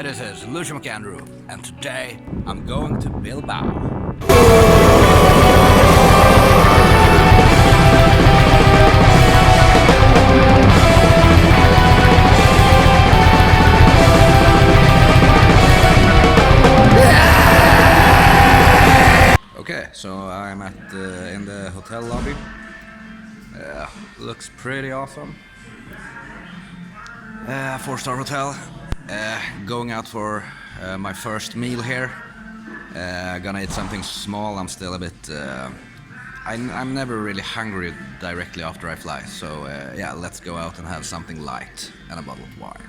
This is Lucia McAndrew, and today I'm going to Bilbao. Okay, so I'm in the hotel lobby. Looks pretty awesome. 4-star hotel. Going out for my first meal here. Gonna eat something small. I'm still a bit. I'm never really hungry directly after I fly. So yeah, let's go out and have something light and a bottle of wine.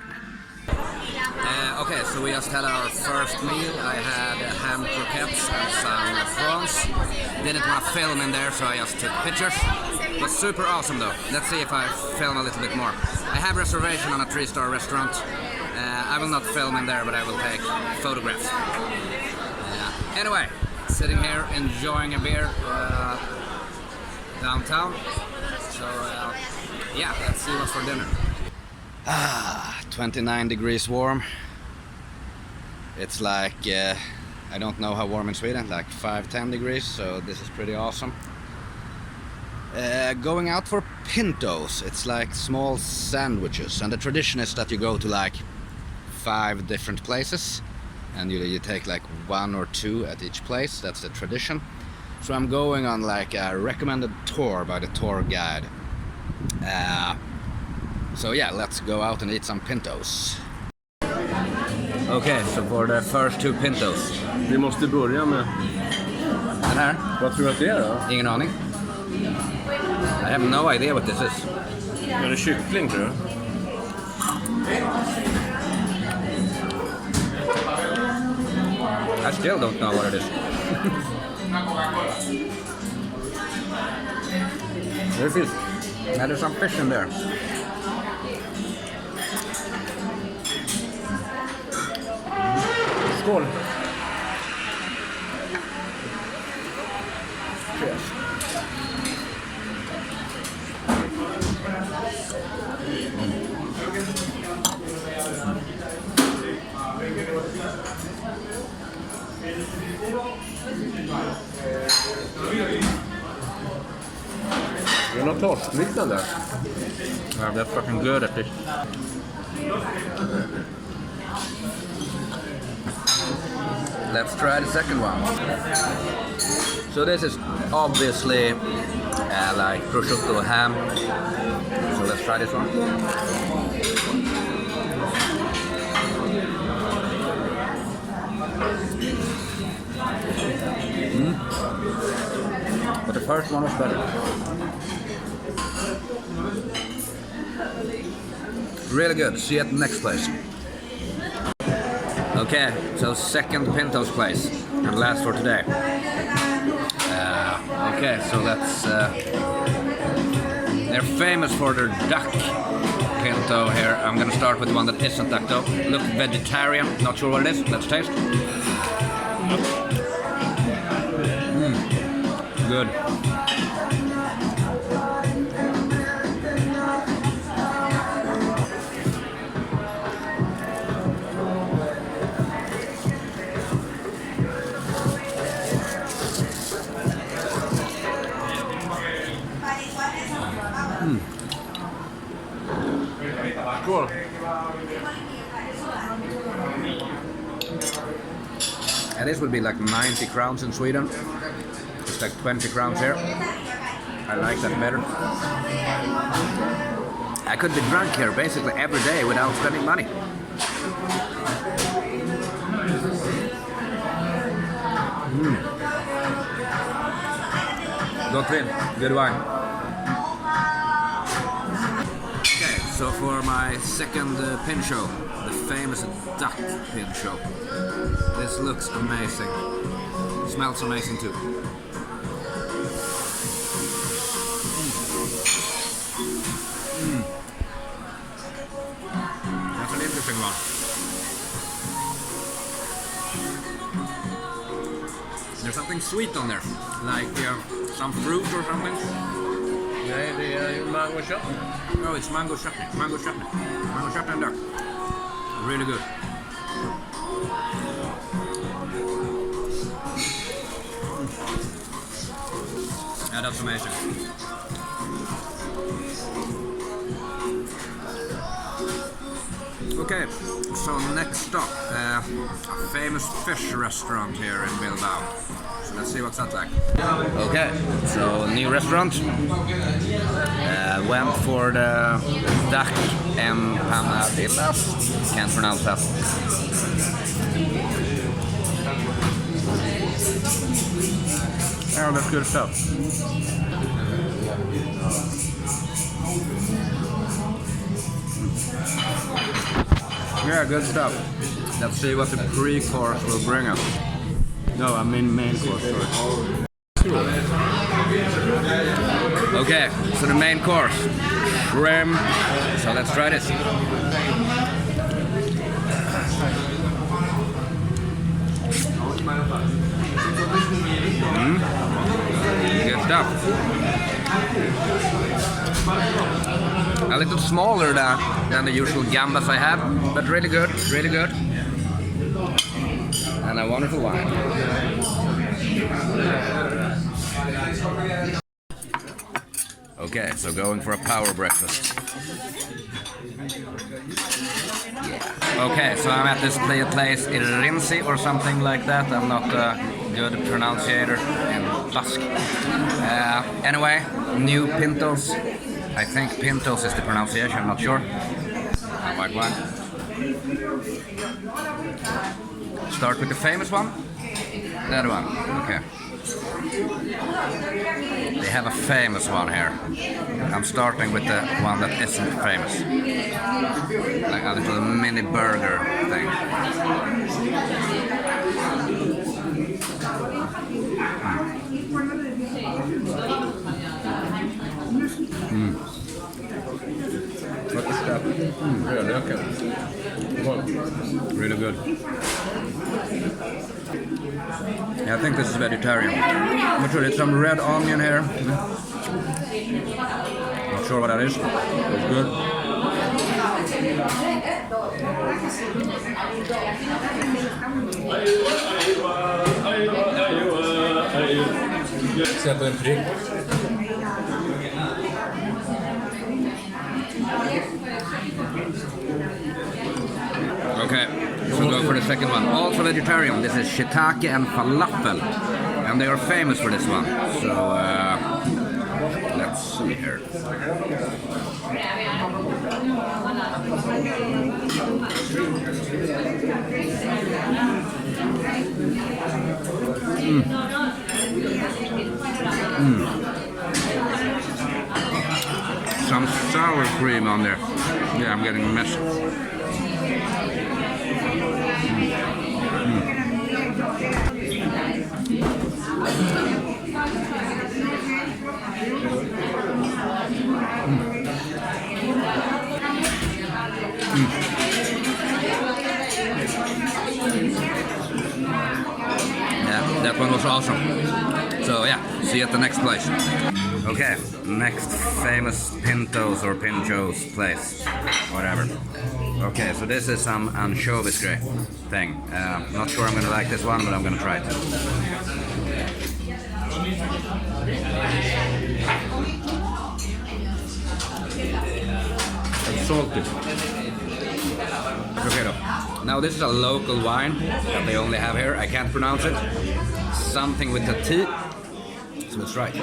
Okay, so we just had our first meal. I had ham croquettes and some prawns. Didn't want to film in there, so I just took pictures. It was super awesome though. Let's see if I film a little bit more. I have a reservation on a 3-star restaurant. I will not film in there, but I will take photographs. Anyway, sitting here enjoying a beer downtown. So yeah, let's see what's for dinner. 29 degrees warm. It's like, I don't know how warm in Sweden, like 5-10 degrees, so this is pretty awesome. Going out for pintos. It's like small sandwiches, and the tradition is that you go to like 5 different places and you take like 1 or 2 at each place. That's the tradition. So I'm going on like a recommended tour by the tour guide. So yeah, let's go out and eat some pintos. Okay, so for the first 2 pintos. Vi måste börja med Den här? Vad tror du att det är då? Ingen aning. I have no idea what this is. Är det kyckling tror du? I still don't know what it is. There's fish. Yeah, there's some fish in there. Skål! Cheers. Det är något torskliknande. Yeah, that's fucking good at this. Let's try the second one. So this is obviously like prosciutto ham. So let's try this one. But the first one was better. Really good. See you at the next place. Okay, so second pintos place and last for today. Okay, so that's they're famous for their duck pinto here. I'm gonna start with the one that isn't duck though. Look vegetarian, not sure what it is. Let's taste. Good. Skål! And this would be like 90 crowns in Sweden. It's like 20 crowns here. I like that better. I could be drunk here basically every day without spending money. Gott vin, good wine. Okay, so for my second pincho, the famous duck pincho. This looks amazing. Smells amazing too. That's an interesting one. There's something sweet on there, like some fruit or something. Nej, det är mango chutney. No, it's mango chutney. Mango chutney. Mango chutney and duck. Really good. That's amazing. Okay, so next stop, a famous fish restaurant here in Bilbao. So let's see what's that like. Okay, so new restaurant. Went for the duck empanadillas. Can't pronounce that. Oh, that's good stuff. Yeah, good stuff. Let's see what the pre-course will bring us. No, I mean main course, sorry. Okay, so the main course. Shrimp. So let's try this. Good stuff. A little smaller than the usual gambas I have, but really good, really good. And a wonderful wine. Okay, so going for a power breakfast. Yeah. Okay, so I'm at this place in Rinsi or something like that. I'm not a good pronunciator in Basque. Anyway, new Pintos. I think Pintos is the pronunciation, I'm not sure. White wine. Start with the famous one. That one, okay. They have a famous one here. I'm starting with the one that isn't famous. Like a little mini burger thing. Really good. Yeah, I think this is vegetarian. Not sure, it's some red onion here. Not sure what that is. It's good. Sätter en prick. Okay, so go for the second one. Also vegetarian. This is shiitake and falafel, and they are famous for this one. So let's see here. Some sour cream on there. Yeah, I'm getting a mess. Yeah, that one was awesome. So yeah, see you at the next place. Okay, next famous Pintos or Pinchos place, whatever. Okay, so this is some anchovies thing. Not sure I'm gonna like this one, but I'm gonna try it. It's salty. Okay, though. Now this is a local wine that they only have here. I can't pronounce it. Something with a T. So let's try it.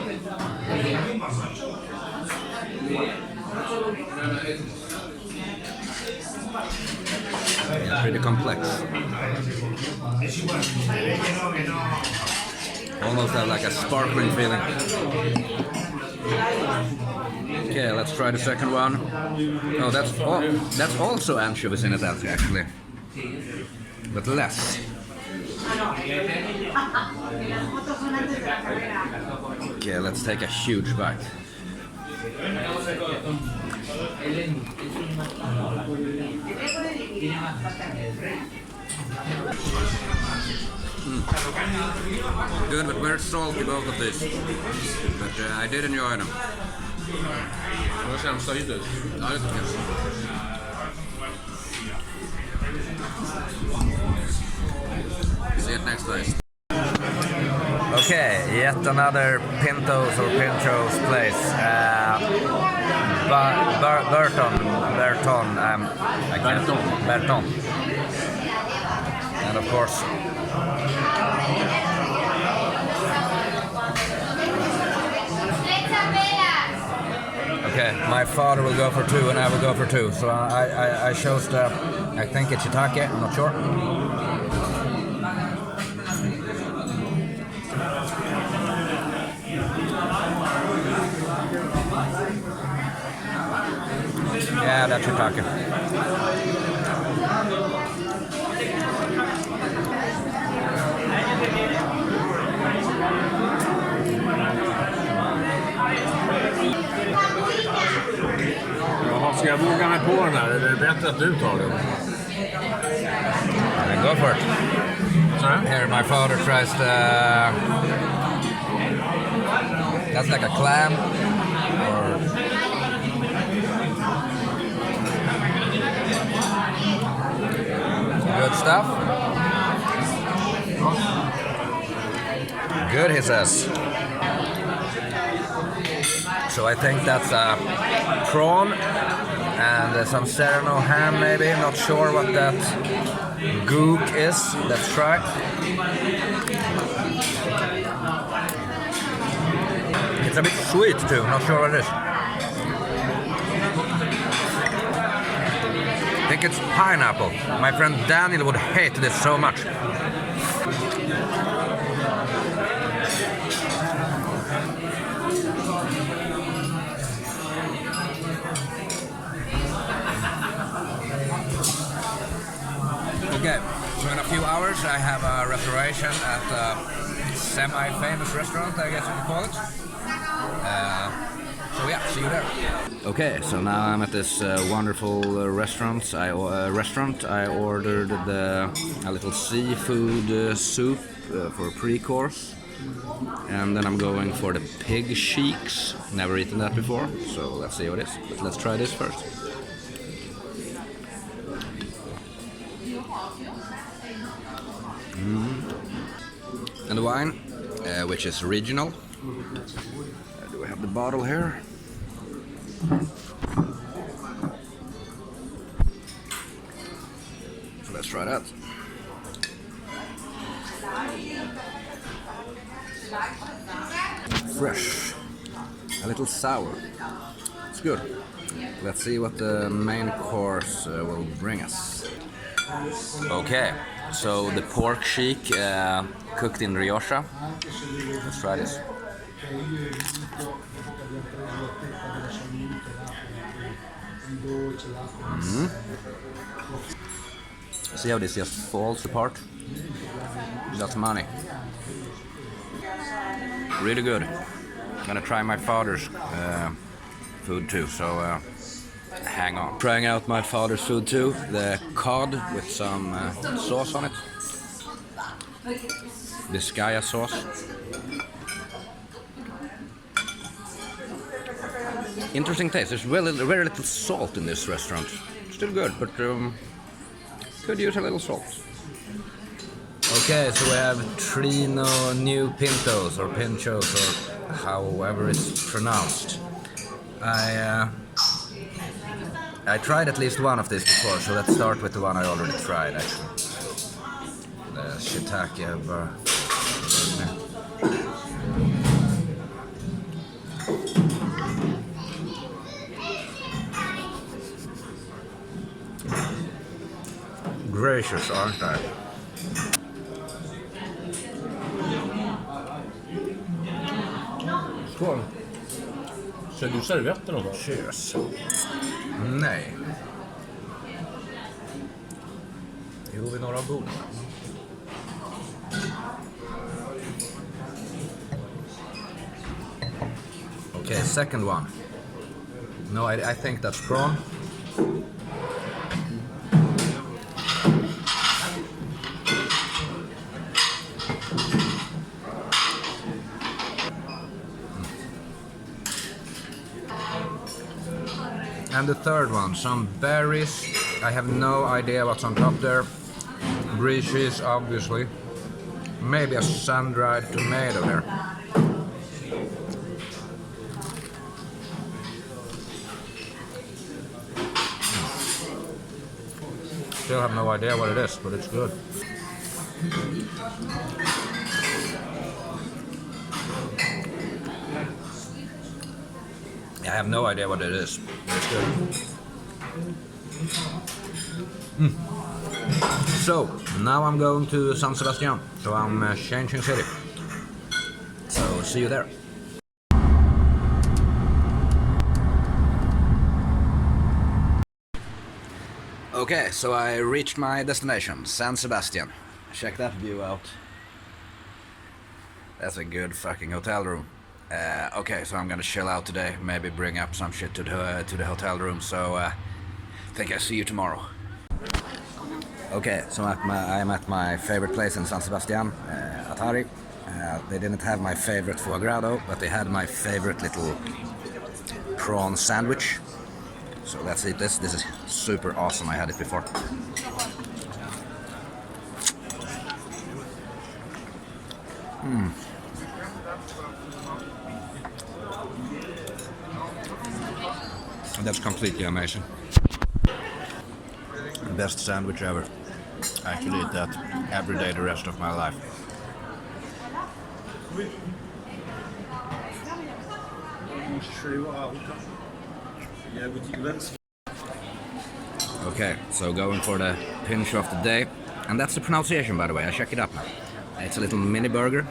Yeah, pretty complex. Almost have like a sparkling feeling. Okay, let's try the second one. Oh, that's also anchovies in it actually, but less. Okay, let's take a huge bite. Good, but very salty both of these. But I did enjoy them. Vad sämsta hittills? Ja, det tycker jag. See you at next place. Okay, Yet another Pintos or Pinchos place. Berton. And of course, okay, my father will go for 2 and I will go for 2. So I chose the, I think it's shiitake, I'm not sure. Yeah, that's shiitake. Jaha, ska jag våga mig på den här? Är det bättre att du tar den? Then go for it. Sorry? Here, my father tries the... That's like a clam. Or... Good stuff. Good, he says. So I think that's a prawn and some Serrano ham maybe. Not sure what that gook is. Let's try. It's a bit sweet too, not sure what it is. I think it's pineapple. My friend Daniel would hate this so much. Okay, so in a few hours I have a reservation at a semi-famous restaurant, I guess you could call it. So yeah, see you there. Okay, so now I'm at this wonderful restaurant. I ordered a little seafood soup for a pre-course. And then I'm going for the pig cheeks. Never eaten that before, so let's see what it is. But let's try this first. And the wine, which is regional. Do we have the bottle here? So let's try that. Fresh, a little sour. It's good. Let's see what the main course will bring us. Okay, so the pork cheek cooked in Rioja. Let's try this. See how this just falls apart? That's money. Really good. I'm gonna try my father's food too, so hang on. Trying out my father's food too, the cod with some sauce on it. Biscaya sauce. Interesting taste. There's very little salt in this restaurant. Still good, but could use a little salt. Okay, so we have Trino new Pintos or Pinchos or however it's pronounced. I tried at least one of these before, so let's start with the one I already tried actually. The shiitake Gracious, aren't I? Skål. Ser du servetter då? Cheers. Nej. Jo, vid några bord. Okay, second one. No, I think that's prawn. And the third one, some berries. I have no idea what's on top there. Brie cheese, obviously. Maybe a sun-dried tomato there. still have no idea what it is, but it's good. I have no idea what it is, but it's good. So, now I'm going to San Sebastian, so I'm changing city. So, see you there. Okay, so I reached my destination, San Sebastian. Check that view out. That's a good fucking hotel room. Okay, so I'm gonna chill out today, maybe bring up some shit to the hotel room, so think I see you tomorrow. Okay, so I'm at my favorite place in San Sebastian, Atari. They didn't have my favorite foie gras though, but they had my favorite little prawn sandwich. So let's eat this. This is super awesome. I had it before. That's completely amazing. Best sandwich ever. I actually eat that every day the rest of my life. Okay, so going for the pinch of the day. And that's the pronunciation, by the way. I check it up now. It's a little mini burger.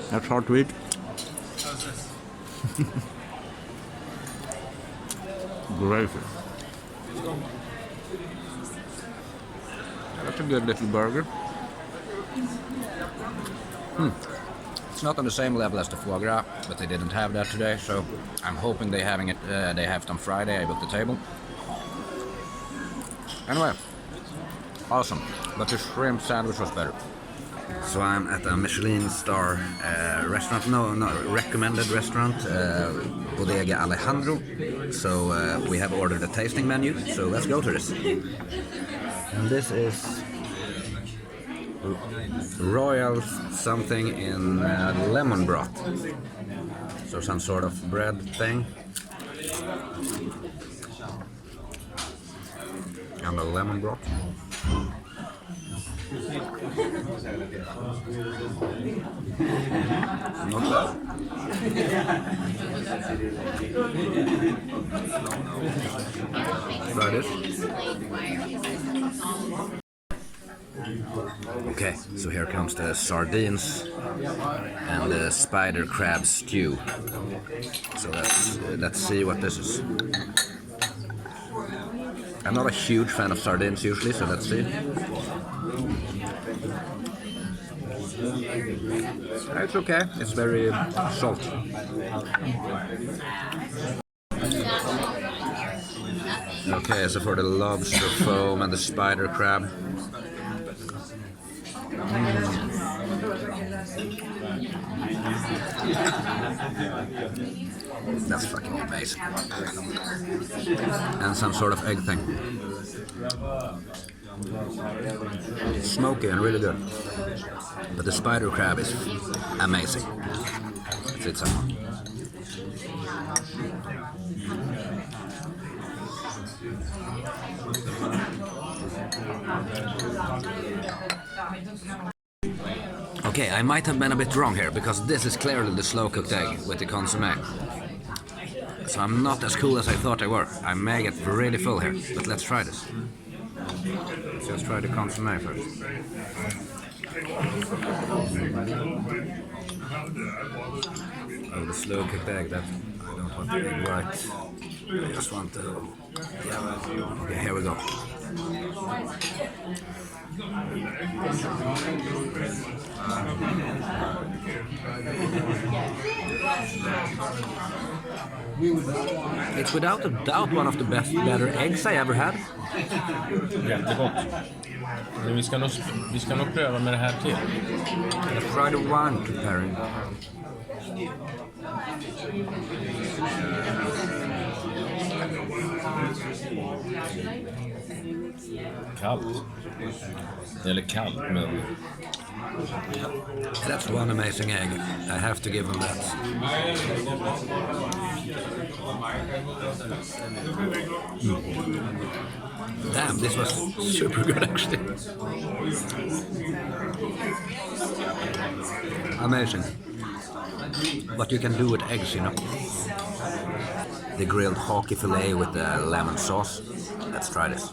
That's hard to eat. Gravy. That's a good little burger. It's not on the same level as the foie gras, but they didn't have that today, so I'm hoping they have it on Friday. I booked the table. Anyway, awesome, but the shrimp sandwich was better. So I'm at a Michelin star restaurant, no, recommended restaurant, Bodega Alejandro. So we have ordered a tasting menu, so let's go to this. And this is royal something in lemon broth. So some sort of bread thing. And a lemon broth. Not bad. Try this. Okay, so here comes the sardines and the spider crab stew. So let's see what this is. I'm not a huge fan of sardines usually, so let's see. It's okay, it's very salty. Okay, so for the lobster foam and the spider crab. That's fucking amazing. And some sort of egg thing. Smoky and really good. But the spider crab is amazing. Let's eat some more. Okay, I might have been a bit wrong here, because this is clearly the slow-cooked egg with the consommé. So I'm not as cool as I thought I were. I may get really full here, but let's try this. Let's just try the consommé first. Oh, the slow-cooked egg, that I don't want the egg white. I just want the... Yeah, okay, here we go. It's without a doubt one of the better eggs I ever had. Jättegott. Men vi ska nog pröva med det här till. Let's try the wine preparing. Kallt. Eller kallt, men... That's one amazing egg. I have to give them that. Damn, this was super good actually. Amazing. What you can do with eggs, you know. The grilled hockey fillet with the lemon sauce. Let's try this.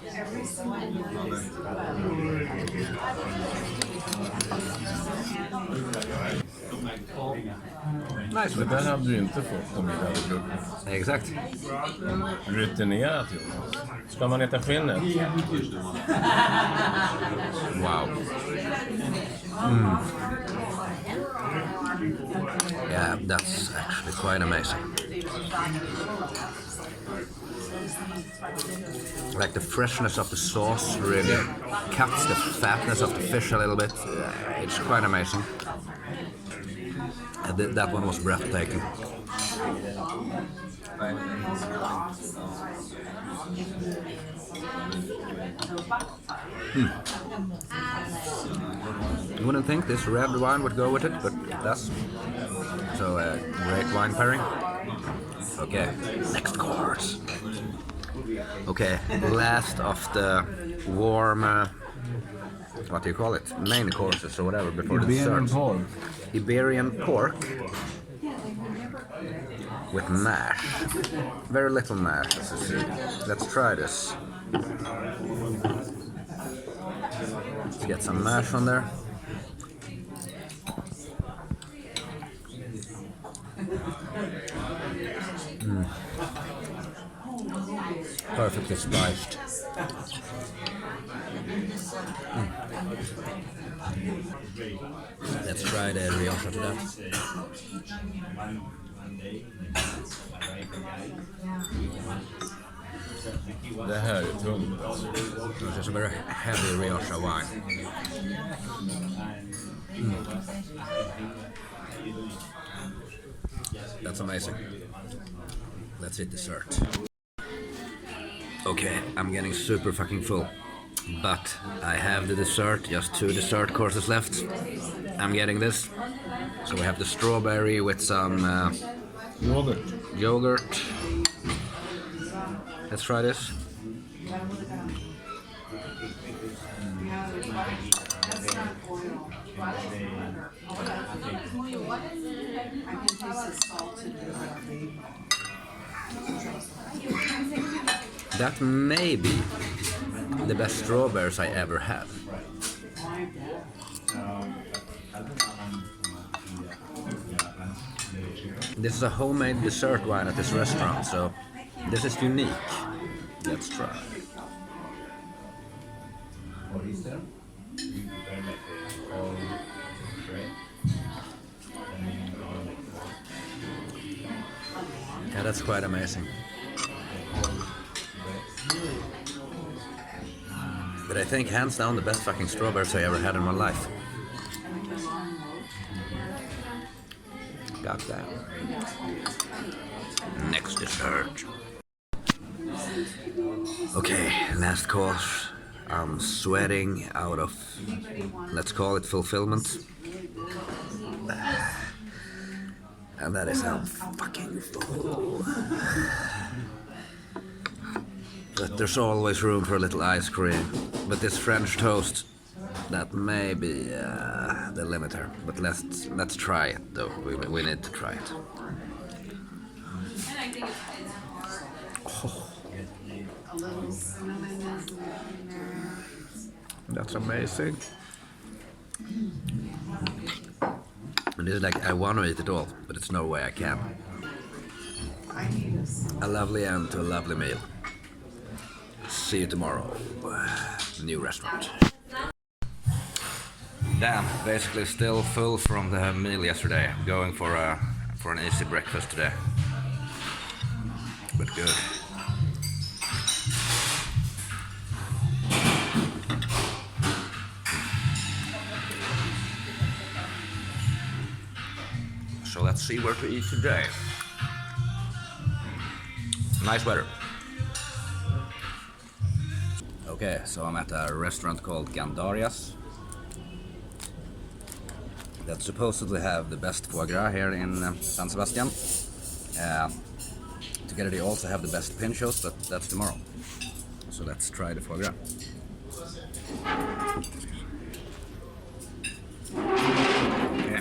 Nice. Det där hade du inte fått om vi hade druckit. Exakt. Rutinerat, Jonas. Ska man äta skinnet? Wow. Yeah, that's actually quite amazing. Like the freshness of the sauce really cuts the fatness of the fish a little bit. It's quite amazing. That one was breathtaking. You wouldn't think this red wine would go with it, but it does. So great wine pairing. Okay, next course. Okay, last of the warm, what do you call it? Main courses or whatever before the desserts. Iberian pork with mash. Very little mash, as you see. Let's try this. Let's get some mash on there. Perfectly spiced. Let's try the rioja to that. Det här är tungt. This is a very heavy rioja wine. That's amazing. Let's hit dessert. Okay, I'm getting super fucking full. But I have the dessert, just 2 dessert courses left. I'm getting this. So we have the strawberry with some yogurt. Let's try this. That may be the best strawberries I ever had. This is a homemade dessert wine at this restaurant, so this is unique. Let's try. Yeah, that's quite amazing. But I think hands down the best fucking strawberries I ever had in my life. Got that. Next dessert. Okay, last course. I'm sweating out of, let's call it fulfillment. And that is how fucking full. But there's always room for a little ice cream. But this French toast, that may be the limiter. But let's try it though. We need to try it. Oh. That's amazing. And this is like, I want to eat it all, but it's no way I can. A lovely end to a lovely meal. See you tomorrow. New restaurant. Damn, basically still full from the meal yesterday. Going for an easy breakfast today. But good. So let's see where to eat today. Nice weather. Okay, so I'm at a restaurant called Gandarias that supposedly have the best foie gras here in San Sebastian. Together they also have the best pinchos, but that's tomorrow. So let's try the foie gras. Okay.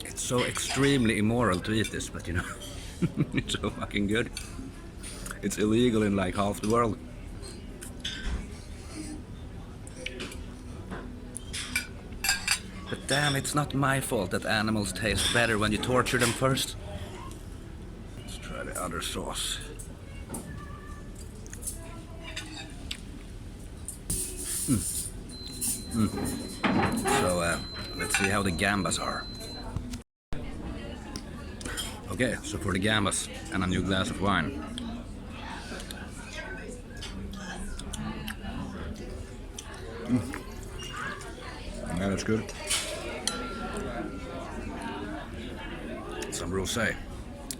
It's so extremely immoral to eat this, but you know, it's so fucking good. It's illegal in like half the world. But damn, it's not my fault that animals taste better when you torture them first. Let's try the other sauce. So let's see how the gambas are. Okay, so for the gambas and a new glass of wine. Yeah, that's good. Some rosé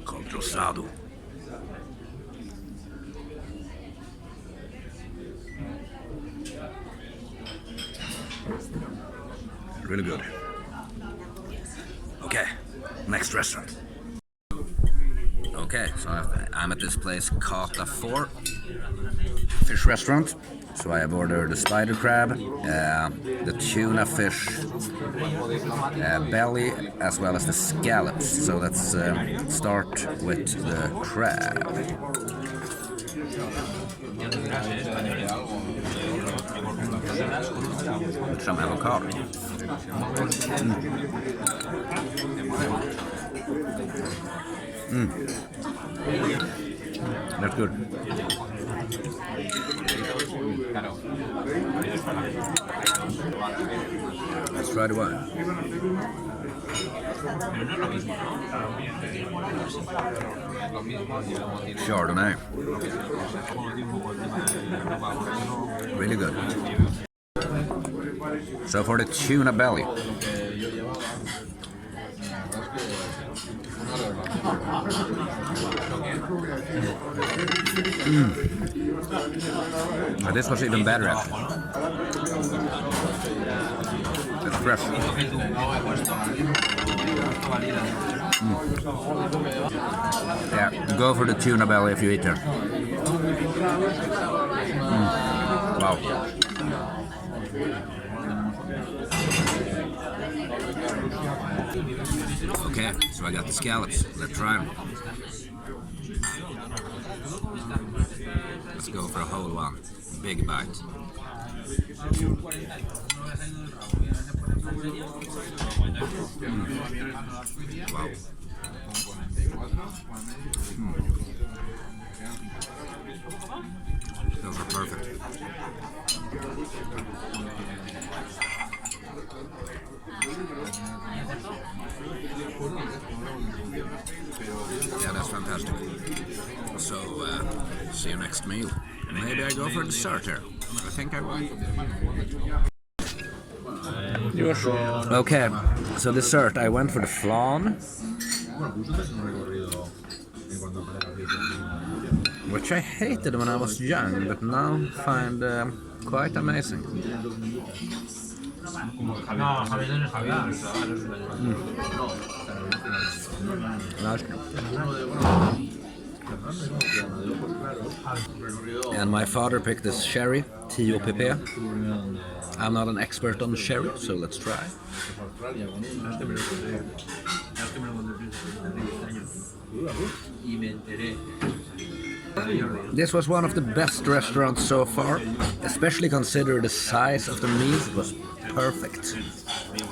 called rosado. Really good. Okay, next restaurant. Okay, so I'm at this place, Kata 4 fish restaurant. So I have ordered the spider crab, the tuna fish belly, as well as the scallops. So let's start with the crab. With some avocado. That's good. Let's try the wine. Chardonnay. Really good. So for the tuna belly. But this was even better actually. It's fresh. Yeah, go for the tuna belly if you eat there. Wow. Okay, so I got the scallops. Let's try them. Let's go for a whole one. Big bite. Wow. Those are perfect. Yeah, that's fantastic. So, see you next meal. Maybe I go for dessert here. I think I will. Okay, so dessert. I went for the flan, which I hated when I was young, but now find quite amazing. And my father picked this sherry, TOPP. I'm not an expert on sherry, so let's try. This was one of the best restaurants so far, especially consider the size of the meals. It was perfect.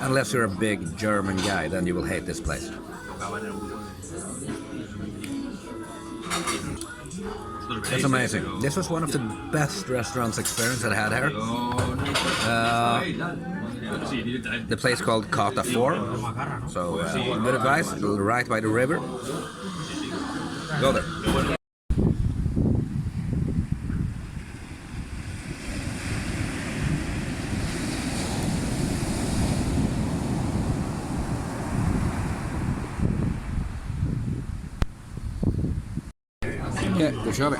Unless you're a big German guy, then you will hate this place. It's amazing. This was one of the best restaurants experience I had here. The place called Kata 4. So, good advice, right by the river. Go there. Okej, då kör vi.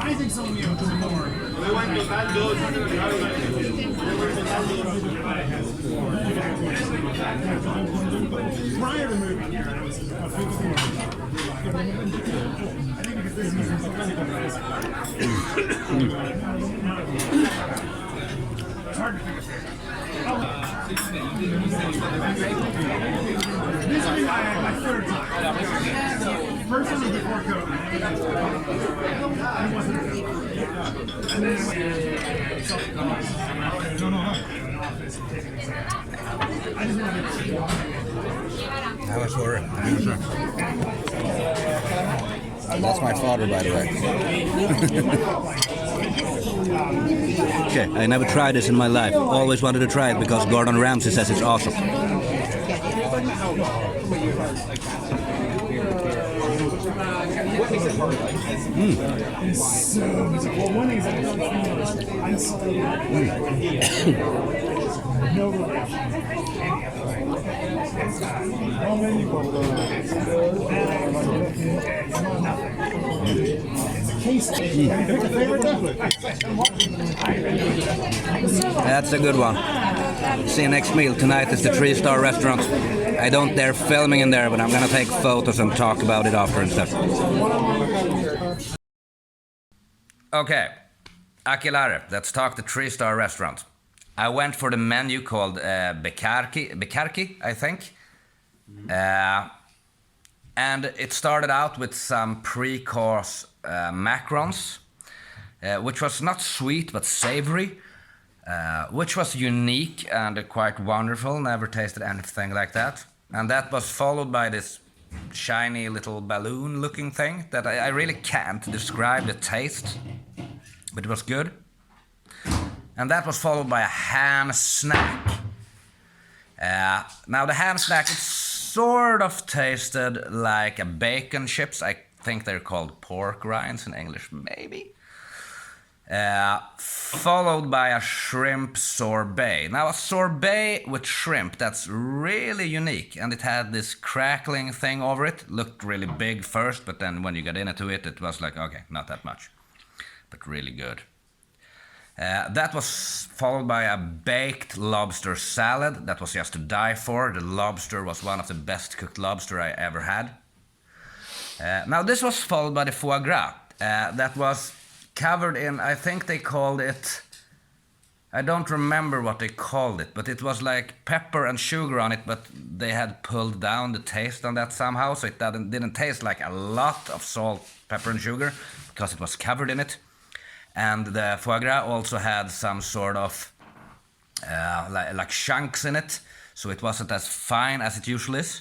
This is my third time. First time was before COVID. And then How much were it? That's my father, by the way. Okay, I never tried this in my life. Always wanted to try it because Gordon Ramsay says it's awesome. That's a good one. See you next meal. Tonight is the 3-star restaurant. I don't dare filming in there, but I'm gonna take photos and talk about it after and stuff. Okay, Aquilare, let's talk the 3-star restaurant. I went for the menu called Bekarki, I think. And it started out with some pre-course macarons, which was not sweet but savory, which was unique and quite wonderful. Never tasted anything like that. And that was followed by this shiny little balloon looking thing that I really can't describe the taste, but it was good. And that was followed by a ham snack. Now the ham snack, it sort of tasted like a bacon chips. I think they're called pork rinds in English, maybe. Followed by a shrimp sorbet. Now a sorbet with shrimp, that's really unique, and it had this crackling thing over it. Looked really big first, but then when you got into it, it was like, okay, not that much, but really good. That was followed by a baked lobster salad. That was just to die for. The lobster was one of the best cooked lobster I ever had. Now this was followed by the foie gras. That was covered in, I think they called it, I don't remember what they called it, but it was like pepper and sugar on it, but they had pulled down the taste on that somehow, so it didn't taste like a lot of salt, pepper and sugar, because it was covered in it. And the foie gras also had some sort of like chunks in it, so it wasn't as fine as it usually is.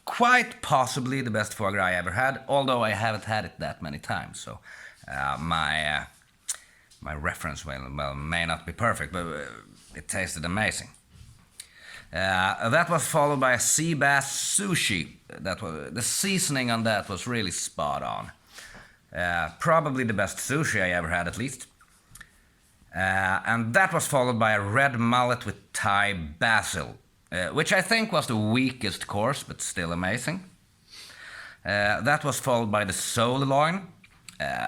Quite possibly the best foie gras I ever had, although I haven't had it that many times, so my reference may not be perfect, but it tasted amazing. That was followed by a sea bass sushi. The seasoning on that was really spot on. Probably the best sushi I ever had, at least. And that was followed by a red mullet with Thai basil, which I think was the weakest course, but still amazing. That was followed by the sole loin,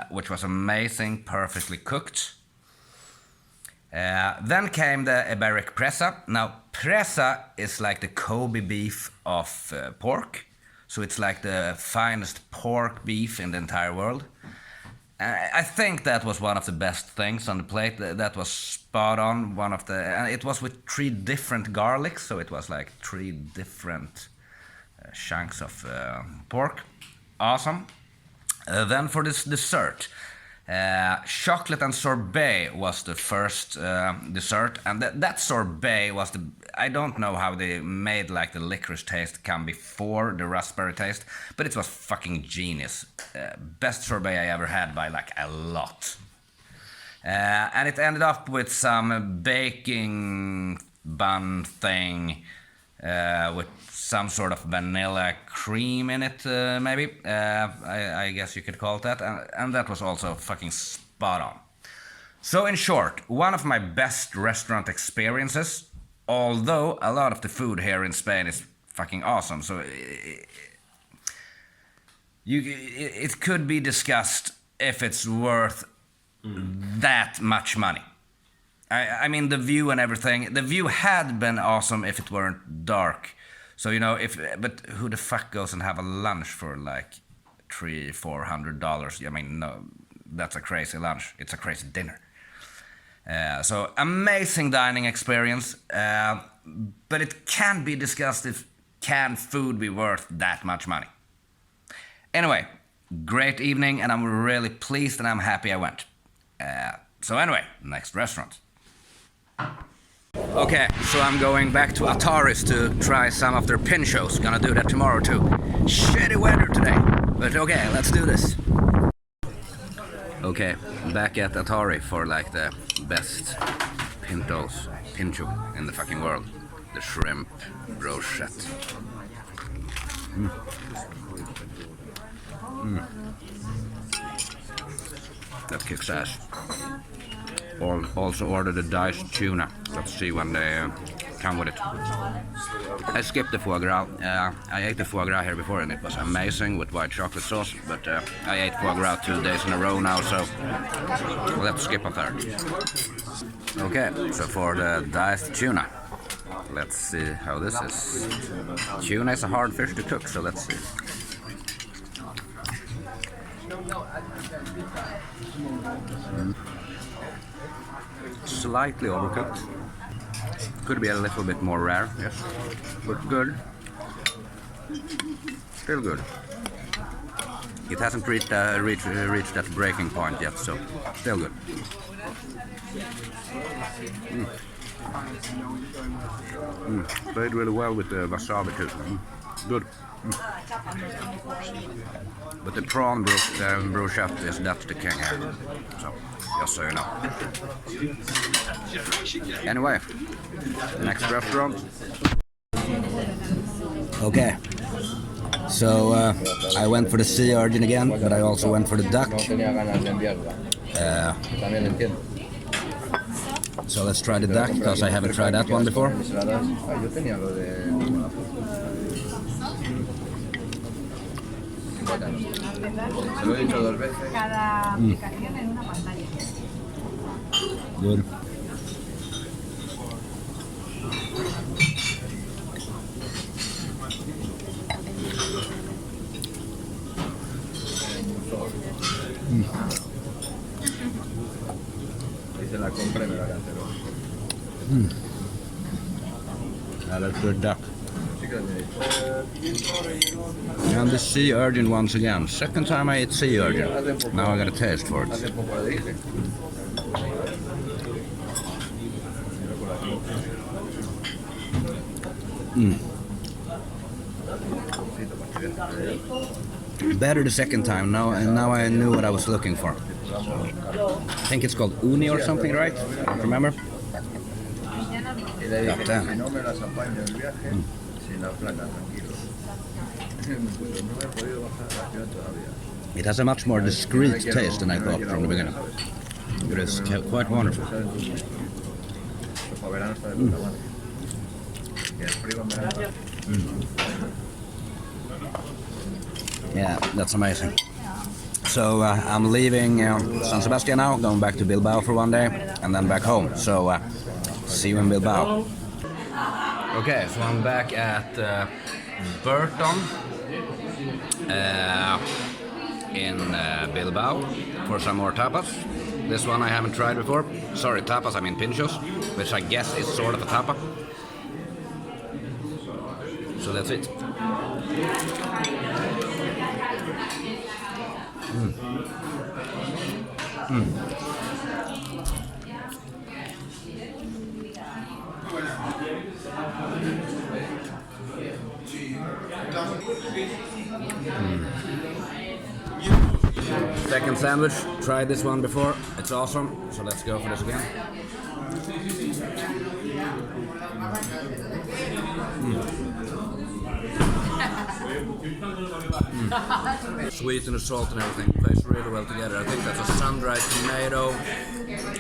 which was amazing, perfectly cooked. Then came the Iberic presa. Now, presa is like the Kobe beef of pork. So it's like the finest pork beef in the entire world. I think that was one of the best things on the plate. That was spot on. And it was with 3 different garlics, so it was like 3 different chunks of pork. Awesome. Then for this dessert, chocolate and sorbet was the first dessert, and that sorbet was I don't know how they made like the licorice taste come before the raspberry taste, but it was fucking genius. Best sorbet I ever had by like a lot. And it ended up with some baking bun thing with some sort of vanilla cream in it, maybe. I guess you could call it that. And that was also fucking spot on. So in short, one of my best restaurant experiences, although a lot of the food here in Spain is fucking awesome. So it could be discussed if it's worth that much money. I mean, the view and everything. The view had been awesome if it weren't dark. So, you know, but who the fuck goes and have a lunch for like $300-400? I mean, no, that's a crazy lunch. It's a crazy dinner. So amazing dining experience, but it can be discussed if can food be worth that much money. Anyway, great evening, and I'm really pleased and I'm happy I went. So anyway, next restaurant. Okay, so I'm going back to Ataris to try some of their pinchos. Gonna do that tomorrow too. Shitty weather today, but okay, let's do this. Okay, back at Atari for like the best pincho in the fucking world. The shrimp brochette. That kicks ass. Also ordered a diced tuna. Let's see when they come with it. I skipped the foie gras. I ate the foie gras here before and it was amazing with white chocolate sauce, but I ate foie gras 2 days in a row now, so let's skip a third. Okay, so for the diced tuna, let's see how this is. Tuna is a hard fish to cook, so let's see. Slightly overcooked. Could be a little bit more rare, yes, but good. Still good. It hasn't reached that breaking point yet, so still good. Played really well with the wasabi too. Good. But the prawn brochette that's the king here. So, just so you know. Anyway, next restaurant. Okay. So I went for the sea urchin again, but I also went for the duck. So let's try the duck, because I haven't tried that one before. Good. That's good duck. And the sea urchin once again. Second time I ate sea urchin. Now I got a taste for it. Better the second time now, and now I knew what I was looking for. I think it's called uni or something, right? I don't remember. God damn. It has a much more discreet taste than I thought from the beginning. It is quite wonderful. Yeah, that's amazing. So I'm leaving San Sebastian now, going back to Bilbao for one day, and then back home. So see you in Bilbao. Okay, so I'm back at Burton in Bilbao for some more tapas. This one I haven't tried before. Sorry, tapas, I mean pinchos, which I guess is sort of a tapa. So that's it. Second sandwich, tried this one before, it's awesome, so let's go for this again. Sweet and the salt and everything plays really well together. I think that's a sun-dried tomato,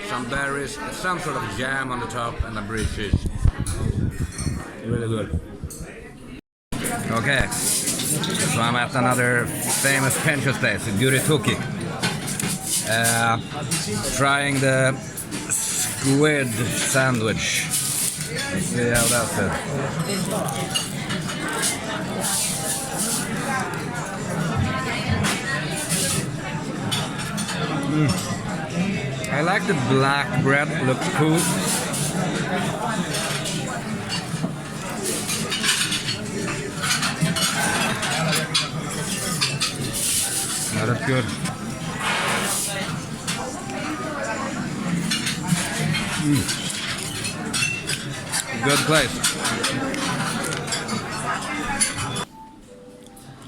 some berries, some sort of jam on the top, and a brie cheese. Really good. Okay, So I'm at another famous pincho place, Gurituki. Trying the squid sandwich. Let's see how that's it. I like the black bread, looks cool. Yeah, that's good. Good place.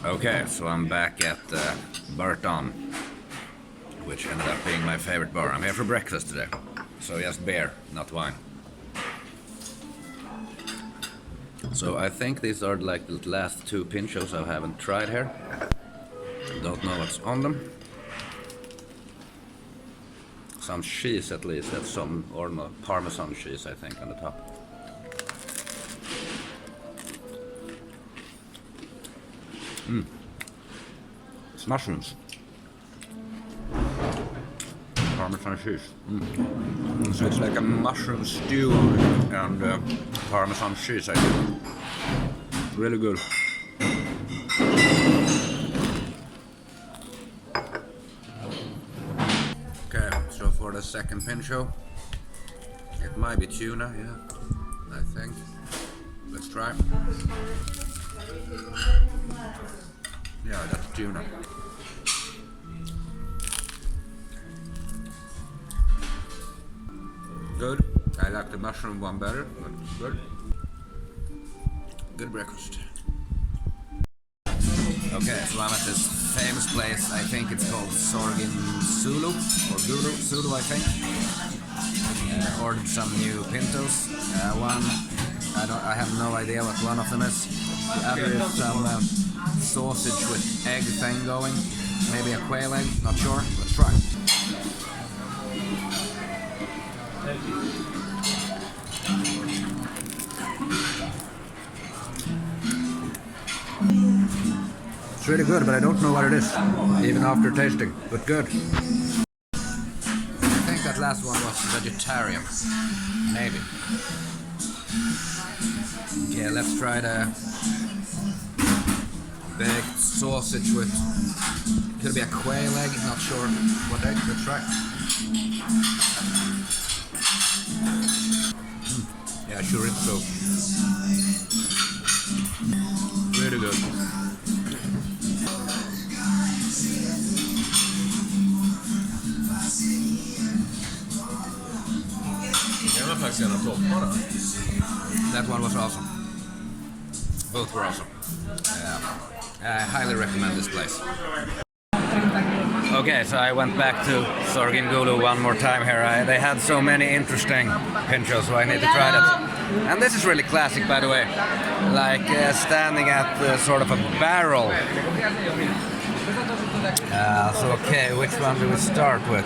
Okay, so I'm back at Burton, which ended up being my favorite bar. I'm here for breakfast today, so just beer, not wine. So I think these are like the last two pinchos I haven't tried here. Don't know what's on them. Some cheese at least, that's some, or no, Parmesan cheese I think on the top. It's mushrooms. Parmesan cheese. So it's like a mushroom stew and Parmesan cheese I think. Really good. Okay, so for the second pincho, it might be tuna, yeah, I think. Let's try. Yeah, that's tuna. Good. I like the mushroom one better, but good. Good breakfast. Okay, so I'm at this famous place. I think it's called Sorgin Sulu or Guru Sulu, I think. Ordered some new pintos. One, I have no idea what one of them is. The other is some sausage with egg thing going. Maybe a quail egg, not sure. Let's try. It's really good, but I don't know what it is, even after tasting, but good. I think that last one was vegetarian, maybe. Okay, let's try the baked sausage with, could be a quail egg, not sure what egg, let's try. Yeah, chorizo. Really good. That one was awesome. Both were awesome. I highly recommend this place. Okay, so I went back to Sorgin Gulu one more time here. They had so many interesting pinchos, so I need to try that. And this is really classic, by the way. Like standing at sort of a barrel. So okay, which one do we start with?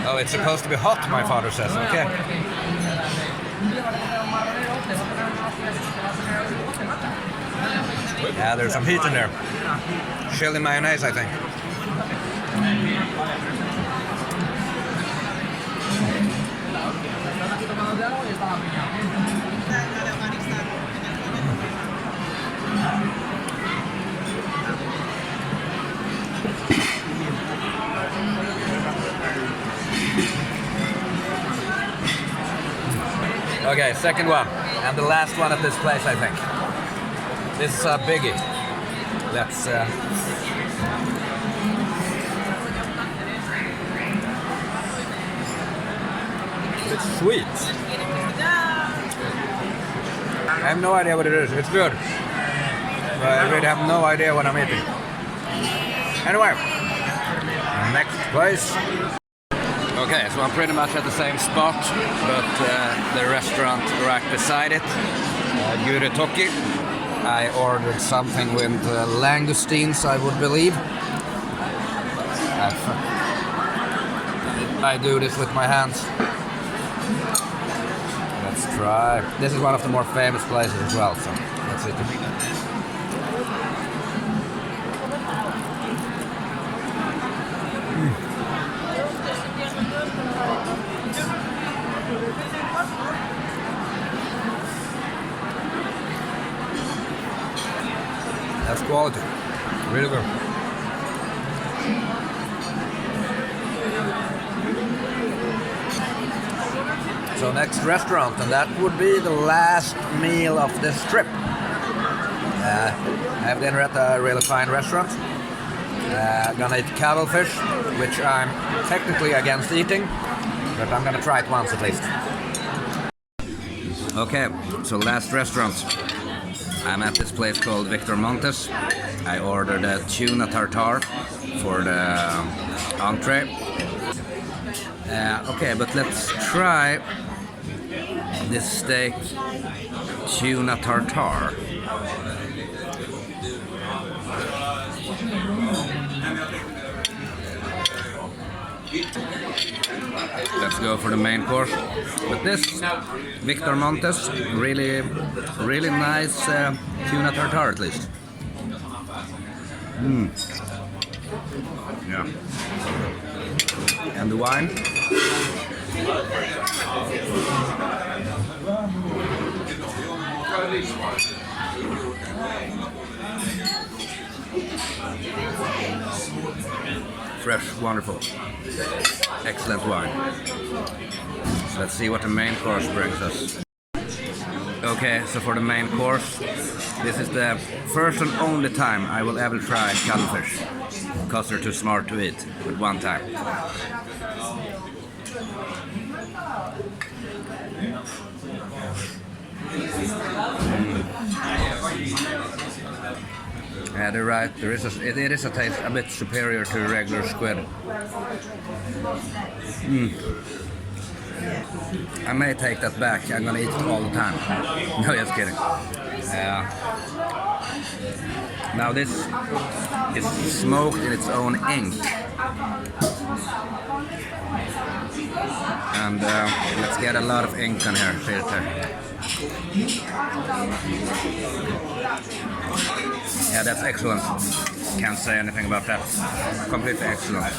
Oh, it's supposed to be hot, my father says. Okay. Yeah, there's some heat in there. Chili mayonnaise, I think. Okay, second one, and the last one at this place, I think. This is a biggie. Let's it's sweet. I have no idea what it is. It's good, but I really have no idea what I'm eating. Anyway, next place. Okay, so I'm pretty much at the same spot, but the restaurant right beside it, Gurituki. I ordered something with langoustines, I would believe. I do this with my hands. Let's try. This is one of the more famous places as well, so let's see. quality. Really good. So next restaurant, and that would be the last meal of this trip. I have dinner at a really fine restaurant. Gonna eat cuttlefish, which I'm technically against eating, but I'm gonna try it once at least. Okay, so last restaurant. I'm at this place called Victor Montes. I ordered a tuna tartare for the entree. Okay, but let's try this steak tuna tartare. Let's go for the main course. But this Victor Montes, really nice tuna tartare at least. Yeah. And the wine. Fresh, wonderful, excellent wine. So let's see what the main course brings us. Okay, so for the main course, this is the first and only time I will ever try cuttlefish, because they're too smart to eat at one time. Yeah, they're right. It is a taste a bit superior to regular squid. I may take that back. I'm gonna eat it all the time. No, just kidding. Now this is smoked in its own ink. And let's get a lot of ink on here. Filter. Yeah, that's excellent. Can't say anything about that. Completely excellent.